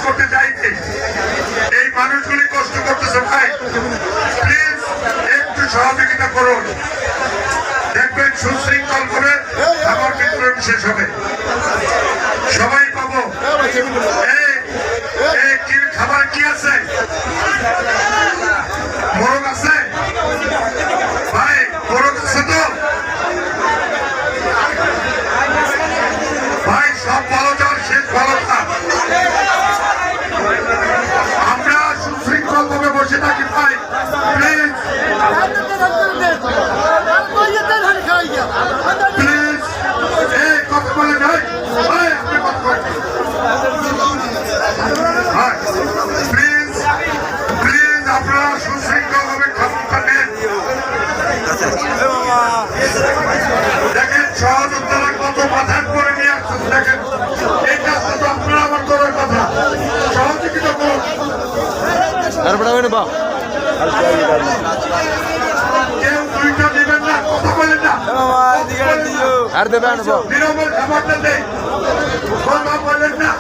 করতে যাইনি। এই মানুষগুলি কষ্ট করতেছে ভাই, প্লিজ একটু সহযোগিতা করুন, দেখবেন সুশৃঙ্খল করে আমার বিতরণ শেষ হবে, সবাই পাবো। খাবার কি আছে? মোরগ আছে ভাই, মোরগ আছে তো ভাই, সব ভালো যার শেষ ভালো না। আমরা সুশৃঙ্খল ভাবে বসে থাকি ভাই, প্লিজ প্লিজ এই কথা বলে যাই ভাই, আপনি কথা বলেন প্লিজ প্লিজ, আপনারা সুশৃঙ্খল ভাবে খাবারটা নেন। দেখেন সহযোদ্ধারা কত বাধার করে নিয়ে আসছেন, দেখেন এই কাজটা তো আপনারা আমার করার কথা, সহযোগিতা করুন। কেউ দুইটা দিবেন না, কথা বলেন না, নিরবল খাবারটা দেয়, কথা বলেন না।